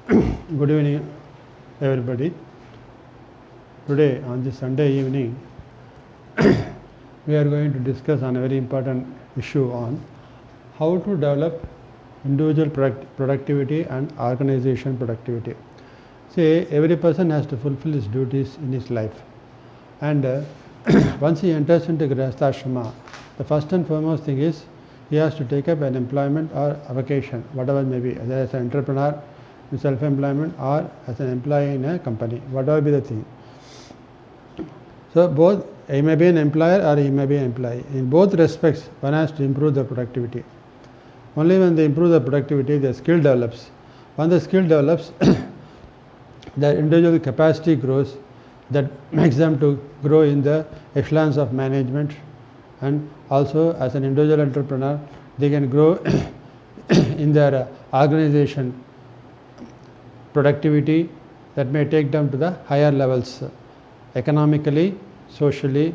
Good evening, everybody. Today, on this Sunday evening, we are going to discuss on a very important issue on how to develop individual productivity and organization productivity. See, every person has to fulfill his duties in his life, and once he enters into Grihastha, the first and foremost thing is he has to take up an employment or a vacation, whatever it may be, either as an entrepreneur, in self-employment, or as an employee in a company, whatever be the thing. So both, he may be an employer or he may be an employee. In both respects, one has to improve the productivity. Only when they improve the productivity, the skill develops. When the skill develops, the individual capacity grows, that makes them to grow in the echelons of management, and also as an individual entrepreneur, they can grow in their organization productivity that may take them to the higher levels economically, socially,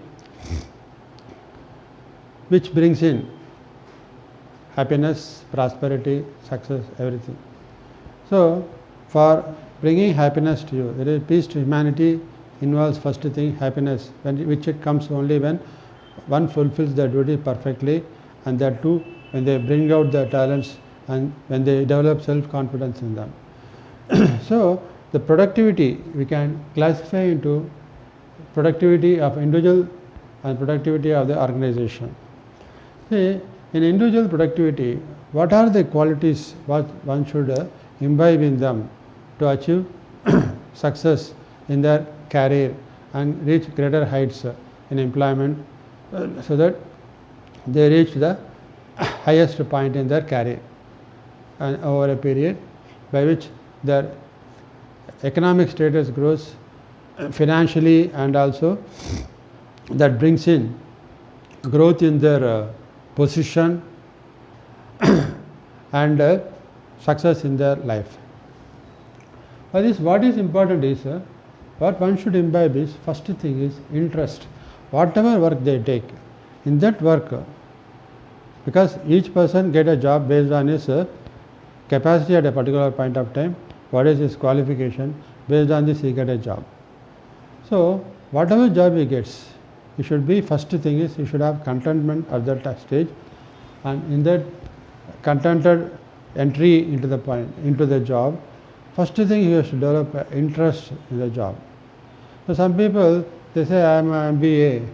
which brings in happiness, prosperity, success, everything. So for bringing happiness to you, there is peace to humanity involves first thing happiness, which it comes only when one fulfills their duty perfectly, and that too when they bring out their talents and when they develop self-confidence in them. So the productivity we can classify into productivity of individual and productivity of the organization. See, in individual productivity, what are the qualities what one should imbibe in them to achieve success in their career and reach greater heights in employment, so that they reach the highest point in their career and over a period by which their economic status grows financially, and also that brings in growth in their position and success in their life. For this, what is important is what one should imbibe is, first thing is interest. Whatever work they take, in that work, because each person get a job based on his capacity at a particular point of time, what is his qualification, based on this he get a job. So whatever job he gets, he should be, first thing is he should have contentment at that stage, and in that contented entry into the job, first thing he has to develop interest in the job. So some people, they say I am an MBA,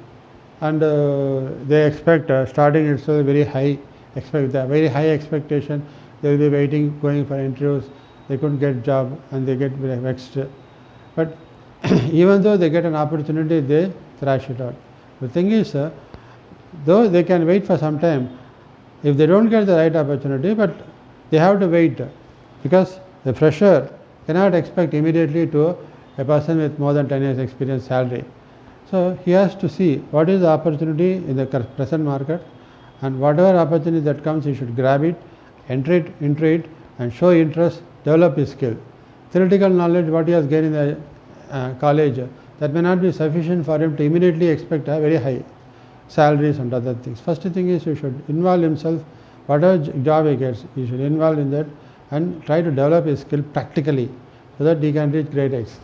and they expect starting itself very high, expect a very high expectation. They will be waiting, going for interviews. They couldn't get job and they get very vexed. But even though they get an opportunity, they thrash it out. The thing is, though they can wait for some time, if they don't get the right opportunity, but they have to wait, because the fresher cannot expect immediately to a person with more than 10 years experience salary. So he has to see what is the opportunity in the present market, and whatever opportunity that comes, he should grab it, enter it, and show interest, develop his skill. Theoretical knowledge, what he has gained in the college, that may not be sufficient for him to immediately expect a very high salaries and other things. First thing is, he should involve himself, whatever job he gets, he should involve in that and try to develop his skill practically, so that he can reach great heights.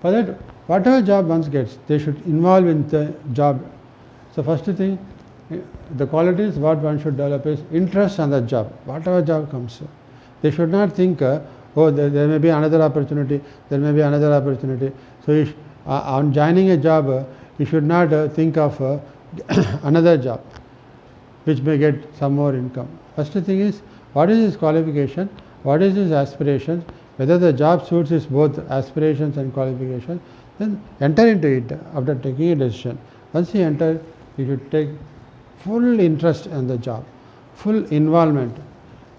For that, whatever job one gets, they should involve in the job. So first thing, the qualities what one should develop is interest on the job, whatever job comes. They should not think, oh, there may be another opportunity, there may be another opportunity. So on joining a job, you should not think of another job which may get some more income. First thing is, what is his qualification, what is his aspirations, whether the job suits his both aspirations and qualifications, then enter into it after taking a decision. Once he enters, he should take full interest in the job, full involvement.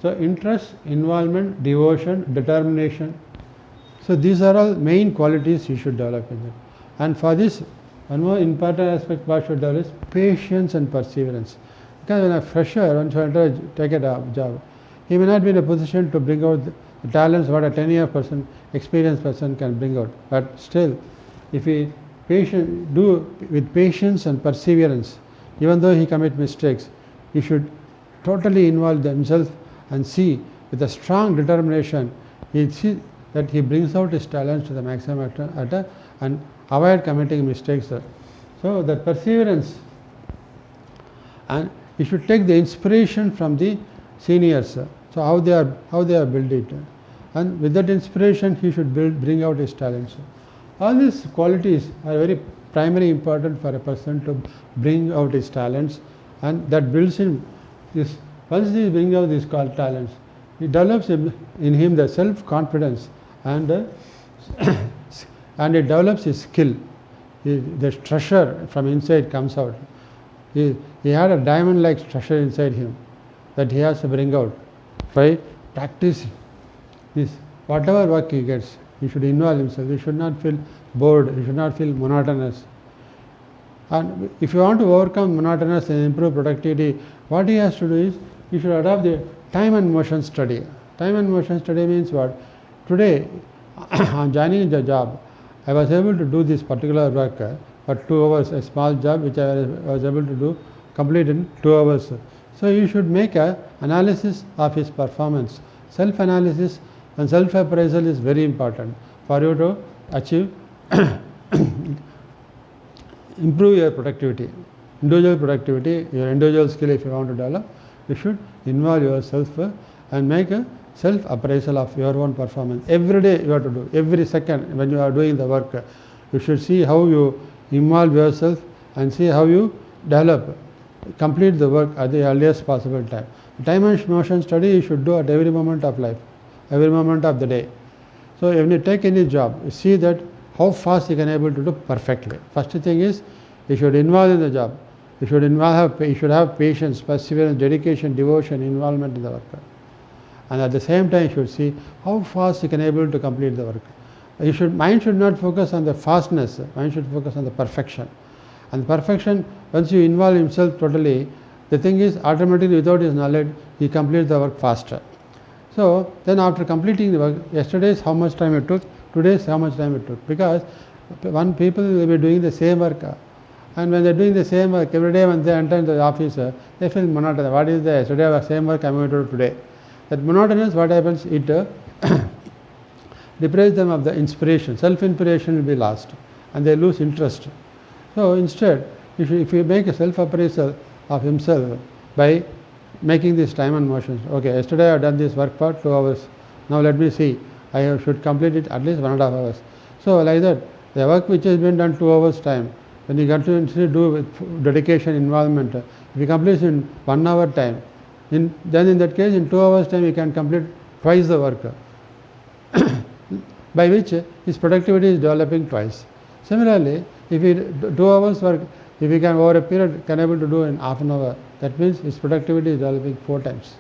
So interest, involvement, devotion, determination. So these are all main qualities you should develop in it. And for this, one more important aspect what should develop is patience and perseverance. Because when a fresher wants to take a job, he may not be in a position to bring out the talents what a 10-year person, experienced person can bring out. But still, if he do with patience and perseverance, even though he commit mistakes, he should totally involve himself and see with a strong determination. He see that he brings out his talents to the maximum and avoid committing mistakes. So that perseverance, and he should take the inspiration from the seniors. So how they have built it, and with that inspiration he should bring out his talents. All these qualities are very primary important for a person to bring out his talents, and that builds him this. Once he brings out these talents, he develops in him the self-confidence, and and it develops his skill. The treasure from inside comes out. He had a diamond-like treasure inside him that he has to bring out by practicing this. Whatever work he gets, he should involve himself. He should not feel bored. He should not feel monotonous. And if you want to overcome monotonous and improve productivity, what he has to do is he should adopt the time and motion study. Time and motion study means what? Today, on joining the job, I was able to do this particular work for 2 hours, a small job which I was able to do complete in 2 hours. So you should make an analysis of his performance. Self-analysis and self-appraisal is very important for you to achieve improve your productivity, individual productivity, your individual skill. If you want to develop, you should involve yourself and make a self-appraisal of your own performance. Every day you have to do, every second when you are doing the work, you should see how you involve yourself and see how you develop, complete the work at the earliest possible time. Time and motion study you should do at every moment of life, every moment of the day. So when you take any job, you see that how fast you can able to do perfectly. First thing is you should involve in the job. You should have patience, perseverance, dedication, devotion, involvement in the work. And at the same time you should see how fast you can able to complete the work. Mind should not focus on the fastness, mind should focus on the perfection. And perfection, once you involve himself totally, the thing is automatically without his knowledge he completes the work faster. So then after completing the work, yesterday's how much time it took, today's how much time it took, because people will be doing the same work, and when they are doing the same work every day, when they enter the office they feel monotonous. What is the yesterday same work I am going to do today? That monotonous, what happens, it deprives them of the inspiration. Self-inspiration will be lost and they lose interest. So instead, if you make a self-appraisal of himself by making this time and motion, okay, yesterday I have done this work for 2 hours, now let me see, I should complete it at least 1.5 hours. So like that, the work which has been done 2 hours time, when you continuously do with dedication, involvement, if you complete in 1 hour time, then in that case in 2 hours time you can complete twice the work, by which his productivity is developing twice. Similarly, if he 2 hours work, if he can over a period can able to do in half an hour, that means his productivity is developing 4 times.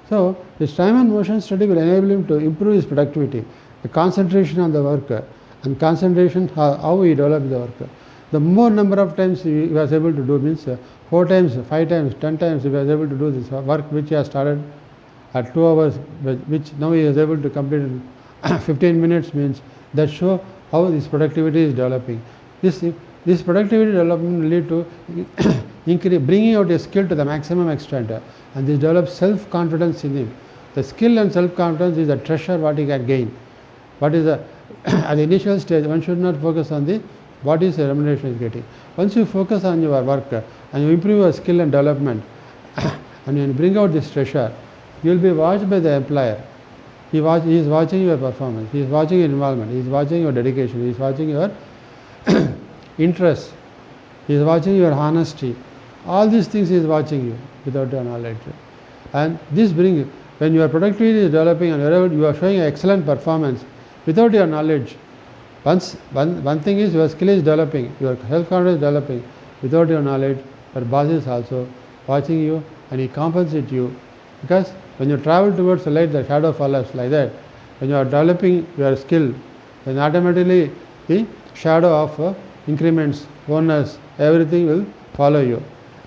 So this time and motion study will enable him to improve his productivity, the concentration on the work, and concentration how he develops the work. The more number of times he was able to do means 4 times, 5 times, 10 times he was able to do this work which he has started at 2 hours, which now he is able to complete in 15 minutes, means that show how this productivity is developing. This productivity development will lead to bringing out a skill to the maximum extent, and this develops self-confidence in him. The skill and self-confidence is a treasure what he can gain. What is at the initial stage, one should not focus on what is the remuneration is getting. Once you focus on your work and you improve your skill and development and you bring out this treasure, you will be watched by the employer. He is watching your performance, he is watching your involvement, he is watching your dedication, he is watching your interest, he is watching your honesty. All these things he is watching you without your knowledge. And this brings, when your productivity is developing and wherever you are showing excellent performance without your knowledge, one thing is your skill is developing, your self-confidence is developing, without your knowledge, your boss is also watching you and he compensates you, because when you travel towards the light, the shadow follows, like that. When you are developing your skill, then automatically the shadow of increments, bonus, everything will follow you.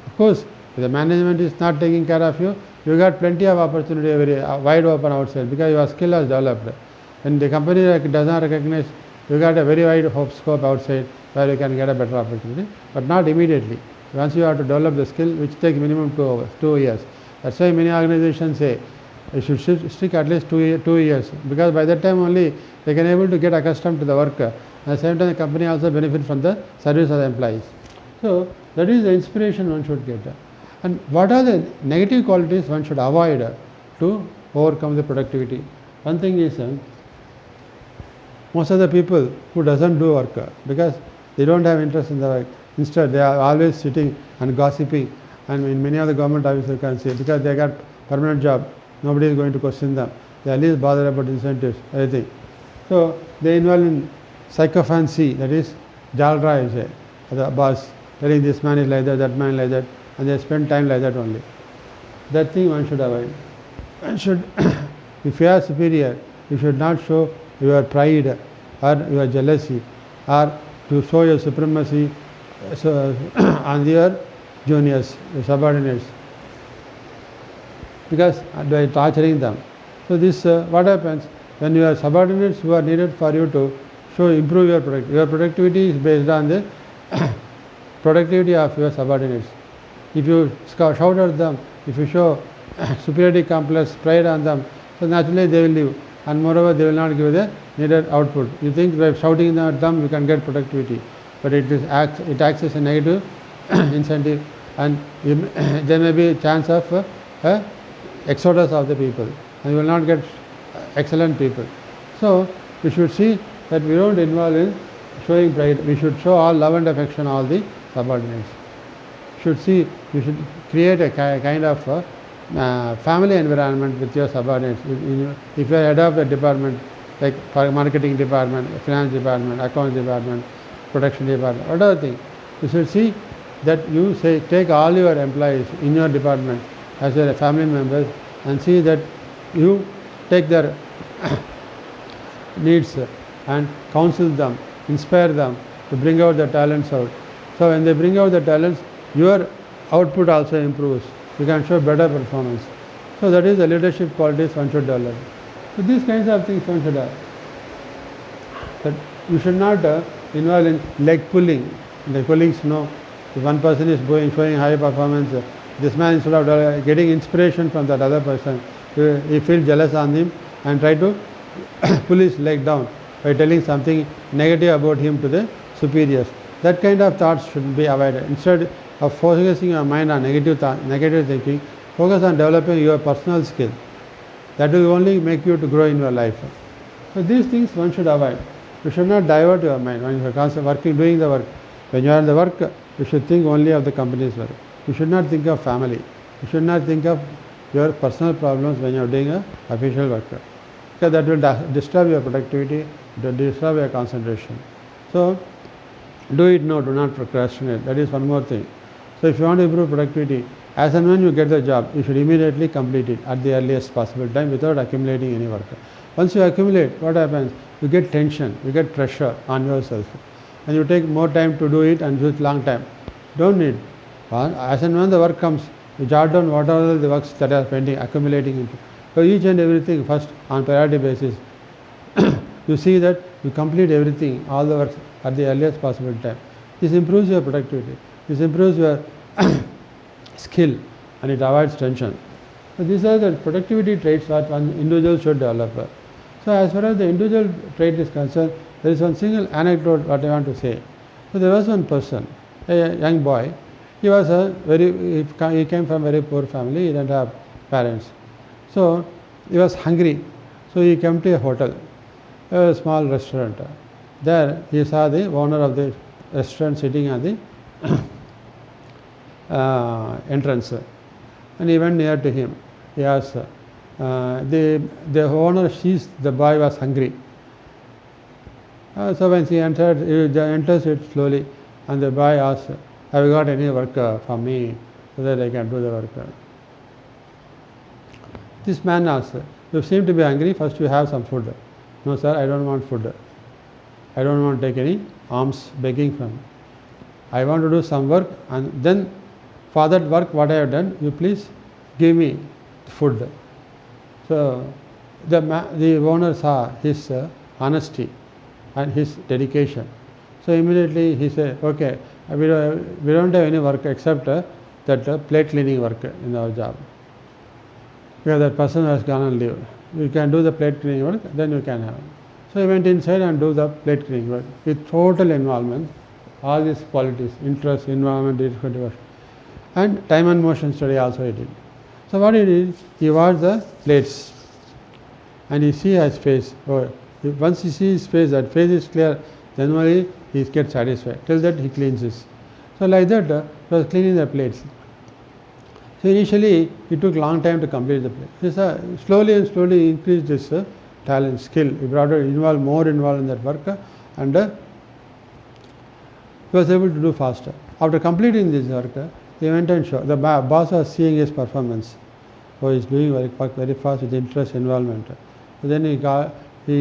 Of course, if the management is not taking care of you, you got plenty of opportunity very wide open outside, because your skill has developed. When the company does not recognize, you got a very wide scope outside where you can get a better opportunity, but not immediately. Once you have to develop the skill, which takes minimum 2 years. That's why many organizations say, It should stick at least 2 years, because by that time only they can able to get accustomed to the work. At the same time, the company also benefit from the service of the employees. So that is the inspiration one should get. And what are the negative qualities one should avoid to overcome the productivity? One thing is, most of the people who doesn't do work because they don't have interest in the work. Instead, they are always sitting and gossiping. And in many of the government offices you can see, because they got permanent job, nobody is going to question them. They are at least bothered about incentives, everything. So they involve in psychophancy, that is jalra, you say, the boss telling this man is like that, that man like that, and they spend time like that only. That thing one should avoid. One should, if you are superior, you should not show your pride or your jealousy or to show your supremacy on your juniors, your subordinates, because by torturing them. So this what happens when your subordinates who are needed for you to improve your productivity. Your productivity is based on the productivity of your subordinates. If you shout at them, if you show superiority complex, pride on them, so naturally they will leave, and moreover they will not give the needed output. You think by shouting at them you can get productivity, but it acts as a negative incentive, and there may be a chance of exodus of the people, and you will not get excellent people. So we should see that we don't involve in showing pride. We should show all love and affection all the subordinates. You should create a kind of family environment with your subordinates. If you are head of a department, like marketing department, finance department, accounts department, production department, whatever thing, you should see that you take all your employees in your department as your family members, and see that you take their needs and counsel them, inspire them to bring out the talents out. So when they bring out the talents, your output also improves. You can show better performance. So that is the leadership qualities one should develop. So these kinds of things one should have. But you should not involve in leg pulling. The colleagues know if one person is showing high performance, this man, instead of getting inspiration from that other person, he feels jealous on him and try to pull his leg down by telling something negative about him to the superiors. That kind of thoughts should be avoided. Instead of focusing your mind on negative thinking, focus on developing your personal skill. That will only make you to grow in your life. So these things one should avoid. You should not divert your mind when you are constantly doing the work. When you are in the work, you should think only of the company's work. You should not think of family. You should not think of your personal problems when you are doing an official work, because that will disturb your productivity, it will disturb your concentration. So do it now, do not procrastinate. That is one more thing. So if you want to improve productivity, as and when you get the job, you should immediately complete it at the earliest possible time without accumulating any work. Once you accumulate, what happens? You get tension, you get pressure on yourself, and you take more time to do it and do it long time. Don't need. As and when the work comes, you jot down what are the works that are pending, accumulating into. So each and everything first on priority basis. You see that you complete everything, all the works at the earliest possible time. This improves your productivity. This improves your skill, and it avoids tension. So these are the productivity traits that one individual should develop. So as far as the individual trait is concerned, there is one single anecdote what I want to say. So there was one person, a young boy. He came from a very poor family. He didn't have parents. So he was hungry. So he came to a hotel, a small restaurant. There he saw the owner of the restaurant sitting at the entrance, and he went near to him. He asked, the owner sees the boy was hungry. So when he enters it slowly, and the boy asks, have you got any work for me so that I can do the work? This man asks, you seem to be hungry, first you have some food. No sir, I don't want food. I don't want to take any alms begging from you. I want to do some work, and then for that work what I have done, you please give me food. So the owner saw his honesty and his dedication. So immediately he said, okay, we don't have any work except that plate cleaning work in our job. because that person has gone on leave. You can do the plate cleaning work, then you can have. So he went inside and do the plate cleaning work with total involvement, all these qualities, interest, involvement, and time and motion study also he did. So what he did, he washed the plates and he see his face. Once he sees his face, that face is clear, then only he gets satisfied. Till that he cleans this. So like that, he was cleaning the plates. So initially it took long time to complete the plate. He slowly and slowly increased his talent, skill. He brought more involved in that work, and he was able to do faster. After completing this work, he went and showed. The boss was seeing his performance. So he is doing very fast with interest, involvement. So then he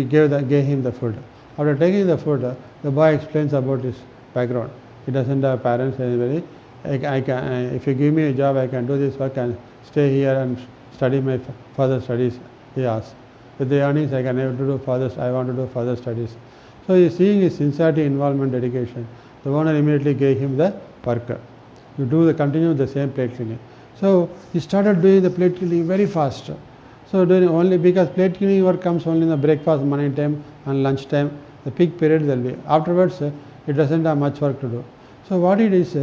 gave him the food. After taking the food, the boy explains about his background. He doesn't have parents, anybody. If you give me a job, I can do this work and stay here and study my further studies, he asked. With the earnings, I can able to do further. I want to do further studies. So he is seeing his sincerity, involvement, dedication. The owner immediately gave him the work. You continue the same plate cleaning. So he started doing the plate cleaning very fast. So doing only because plate cleaning work comes only in the breakfast, morning time and lunch time. The peak period there will be. Afterwards, it doesn't have much work to do. So what it is,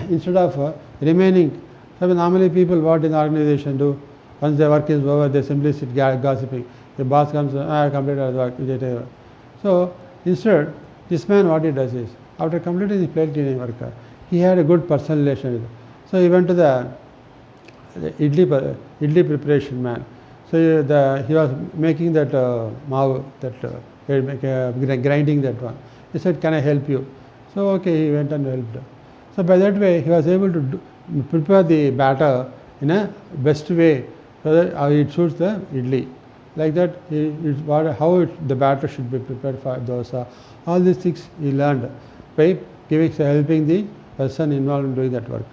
instead of remaining, so normally people what in the organization do, once their work is over, they simply sit gossiping. The boss comes, I have completed the work. So instead, this man what he does is, after completing the plate cleaning work, he had a good personal relation with it. So he went to the idli preparation man. So he was making that maav, grinding that one. He said, can I help you? So okay, he went and helped. So by that way, he was able to prepare the batter in a best way so that it suits the idli. Like that, the batter should be prepared for dosa. All these things he learned by helping the person involved in doing that work.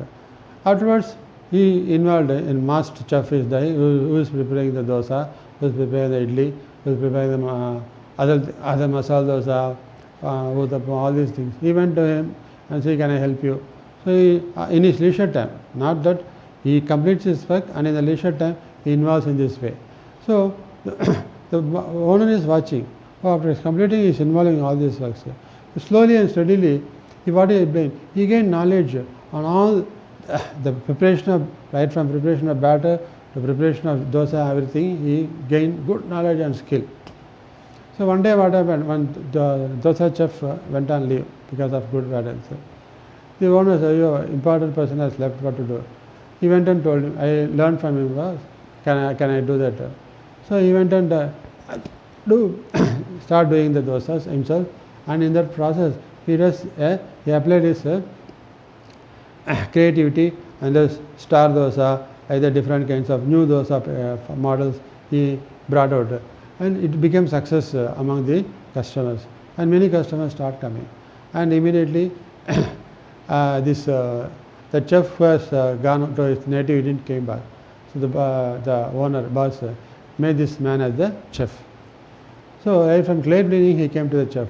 Afterwards, he involved in master chef is who is preparing the dosa, who is preparing the idli, who is preparing the other masala dosa, all these things. He went to him and said, can I help you? So in his leisure time, not that he completes his work and in the leisure time he involves in this way. So the owner is watching. After completing, he is involving all these works. Slowly and steadily, he gained knowledge on all the preparation of, right from preparation of batter to preparation of dosa, everything. He gained good knowledge and skill. So one day what happened, when the dosa chef went on leave because of good guidance, the owner said, your important person has left, what to do? He went and told him, I learned from him, can I do that? So he went and start doing the dosas himself, and in that process he applied his creativity and the star dosa, either different kinds of new dosa models he brought out, and it became success among the customers, and many customers start coming, and immediately the chef who has gone to his native didn't came back. So the owner, boss, made this man as the chef. So right from plate cleaning he came to the chef,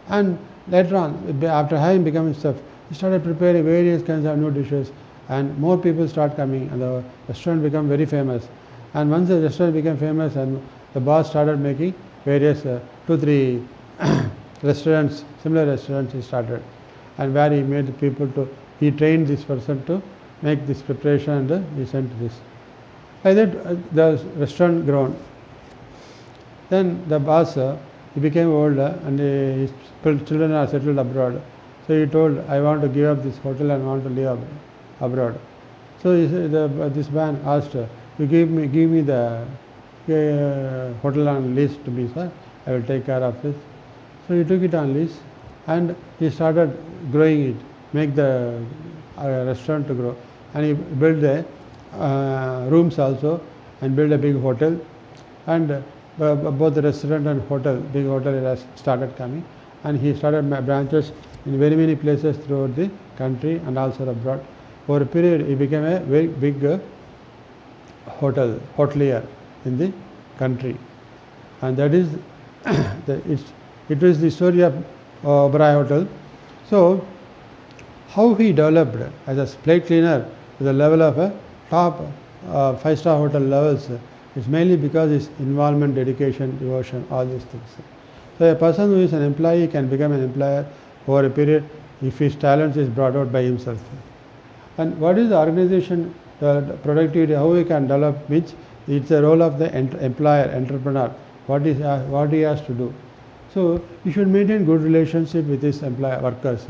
and later on, after having become chef, he started preparing various kinds of new dishes, and more people start coming, and the restaurant became very famous. And once the restaurant became famous, and the boss started making various 2-3 restaurants, similar restaurants he started, and where he made the people he trained this person to make this preparation, and he sent this. Like that, the restaurant grown. Then the boss, he became older, and his children are settled abroad. So he told, I want to give up this hotel and want to live abroad. So this man asked, you give me the hotel on lease to me, sir. I will take care of this. So he took it on lease, and he started growing it, make the restaurant to grow, and he built the rooms also, and built a big hotel, and both the restaurant and big hotel has started coming, and he started branches in very many places throughout the country and also abroad. Over a period, he became a very big hotelier in the country, and that is it was the story of Oberoi Hotel. So how he developed as a plate cleaner to the level of a top 5-star hotel levels, it's mainly because it's involvement, dedication, devotion, all these things. So a person who is an employee can become an employer over a period if his talent is brought out by himself. And what is the organization productivity, how we can develop, which it's the role of the employer, entrepreneur, what he has to do. So you should maintain good relationship with his workers.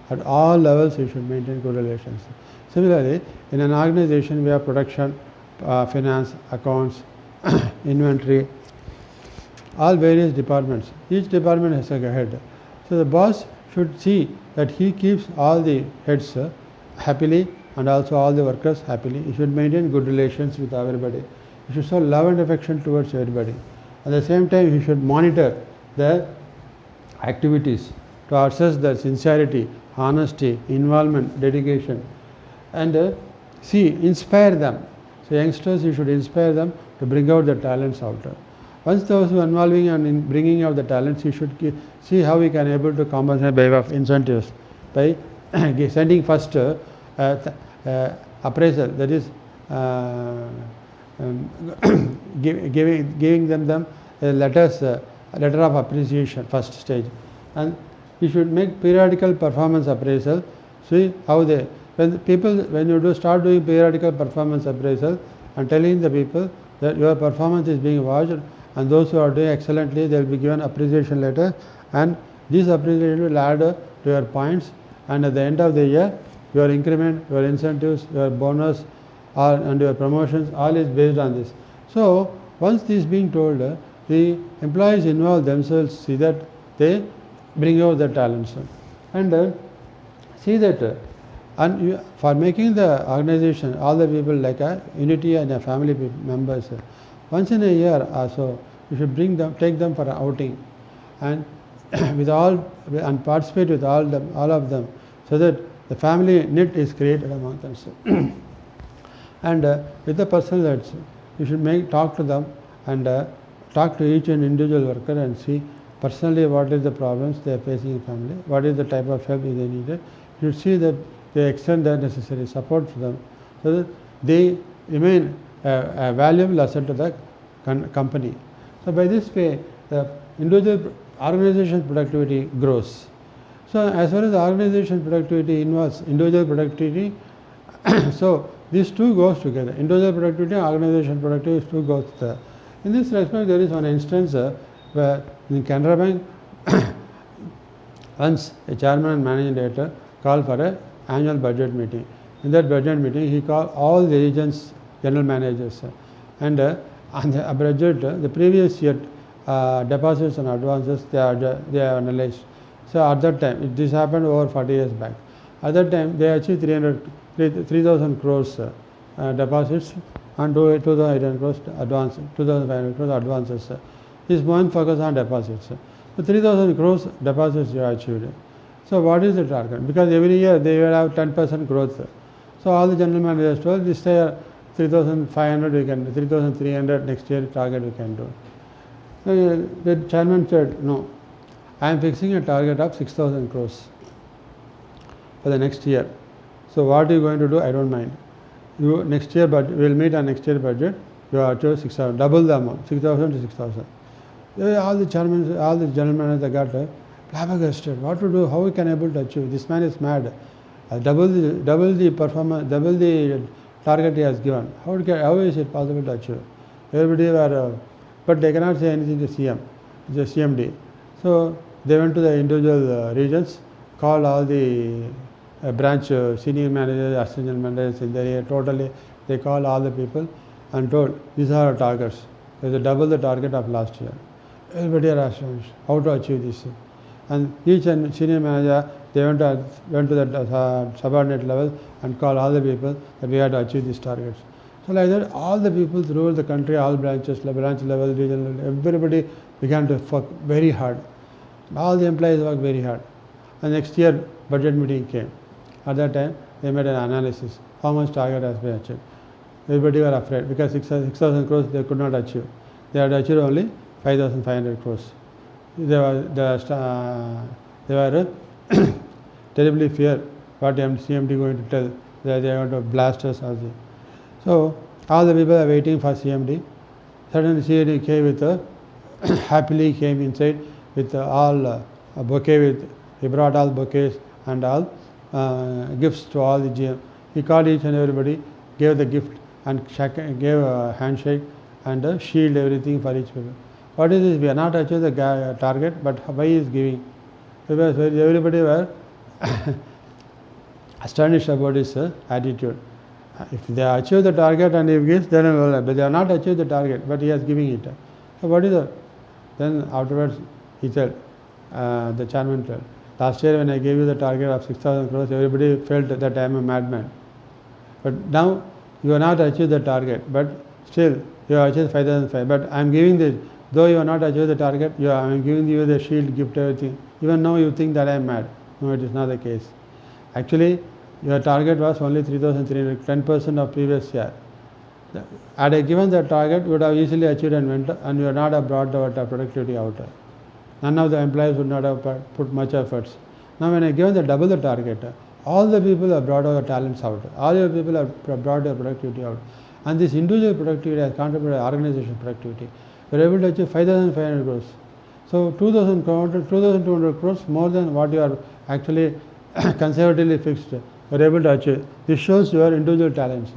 At all levels you should maintain good relations. Similarly, in an organization we have production, finance, accounts, inventory, all various departments. Each department has a head. So the boss should see that he keeps all the heads happily and also all the workers happily. He should maintain good relations with everybody. He should show love and affection towards everybody. At the same time, he should monitor the activities to assess their sincerity, honesty, involvement, dedication, and inspire them. So youngsters, you should inspire them to bring out their talents out. Once those who are involving and in bringing out the talents, you should see how we can able to compensate by way of incentives, by sending first appraisal, that is giving them letter of appreciation, first stage. And you should make periodical performance appraisal. See how when you start doing periodical performance appraisal and telling the people that your performance is being watched, and those who are doing excellently, they will be given appreciation letter, and this appreciation will add to your points, and at the end of the year your increment, your incentives, your bonus and your promotions, all is based on this. So once this being told, the employees involve themselves, see that they bring out their talents, and see that for making the organization, all the people like a unity and a family members, once in a year or so, you should take them for an outing, and and participate with all of them, so that the family knit is created among themselves. And with the personal heads, you should talk to them, and talk to each and individual worker and see personally what is the problems they are facing in family, what is the type of help they needed. You should see that they extend the necessary support for them, so that they remain a valuable asset to the company. So by this way, the individual organization productivity grows. So as far as the organization productivity involves individual productivity, so these two goes together. Individual productivity and organization productivity two goes together. In this respect, there is one instance where in Canara Bank, once a chairman and managing director called for an annual budget meeting. In that budget meeting, he called all the regions general managers, and on the budget, the previous year deposits and advances they are analyzed. So at that time, this happened over 40 years back. At that time, they achieved 3,000 crores deposits and 2,800 crores advances, 2,500 crores advances. His main focus on deposits. So 3,000 crores deposits you achieved. So what is the target? Because every year they will have 10% growth. So all the general managers told this year 3,500 we can do, 3,300 next year target we can do. The chairman said, no, I am fixing a target of 6,000 crores for the next year. So what are you going to do? I don't mind. You next year, but we will meet on next year budget. You have to 6,000, double the amount, 6,000 to 6,000. All the chairmen, all the general managers got flabbergasted. What to do? How we can able to achieve? This man is mad. Double the performance, double the target he has given. How is it possible to achieve? Everybody were, but they cannot say anything to CM, the CMD. So they went to the individual regions, called all the branch senior managers, assistant managers in the area. Totally, they called all the people and told, these are our targets. They are double the target of last year. Everybody are astonished. How to achieve this? And each and senior manager, they went to the subordinate level and called all the people that we had to achieve these targets. So like that, all the people throughout the country, all branches, branch level, regional level, everybody began to work very hard. All the employees worked very hard. And next year, budget meeting came. At that time, they made an analysis, how much target has been achieved. Everybody were afraid because 6,000 crores they could not achieve. They had achieved only 5,500 crores. They were terribly fear what CMD going to tell. They are going to blast us. So All the people are waiting for CMD. Suddenly CMD came with happily came inside with all a bouquet with, he brought all bouquets and all gifts to all the GM. He called each and everybody, gave the gift and gave a handshake and a shield, everything for each people. What is this? We are not achieved the target, but why he is giving? Because everybody were astonished about his attitude. If they achieve the target and he gives, then well, but they are not achieved the target, but he is giving it. So what is that? Then afterwards he said, the chairman told, last year when I gave you the target of 6,000 crores, everybody felt that I am a madman. But now you are not achieved the target, but still you have achieved 5,005. But I am giving this, though you are not achieved the target, I am giving you the shield, gift, everything. Even now you think that I am mad. No, it is not the case. Actually, your target was only 3,300, 10% of previous year. Had I given that target, you would have easily achieved and went, and you would not have brought the productivity out. None of the employees would not have put much efforts. Now when I given the double the target, all the people have brought our talents out. All your people have brought their productivity out. And this individual productivity has contributed to organization productivity. We are able to achieve 5,500 crores. So 2,200 crores more than what you are actually conservatively fixed. We are able to achieve. This shows your individual talents.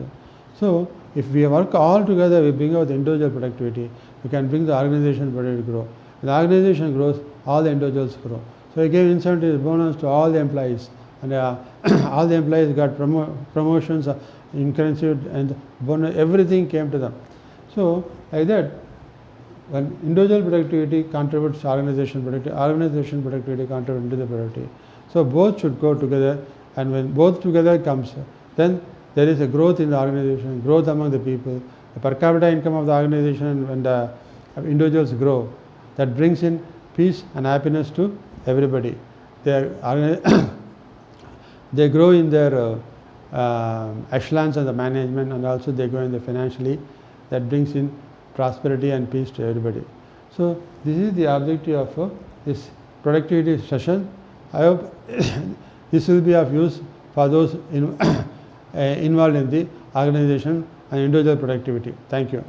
So if we work all together, we bring out the individual productivity, we can bring the organization productivity grow. When the organization grows, all the individuals grow. So we gave incentive bonus to all the employees, and all the employees got promotions, incentives, and bonus, everything came to them. So like that, when individual productivity contributes to organization productivity contributes to the productivity. So both should go together, and when both together comes, then there is a growth in the organization, growth among the people, the per capita income of the organization when the individuals grow, that brings in peace and happiness to everybody. They grow in their echelons of the management, and also they grow in the financially, that brings in prosperity and peace to everybody. So this is the objective of this productivity session. I hope this will be of use for those involved in the organization and individual productivity. Thank you.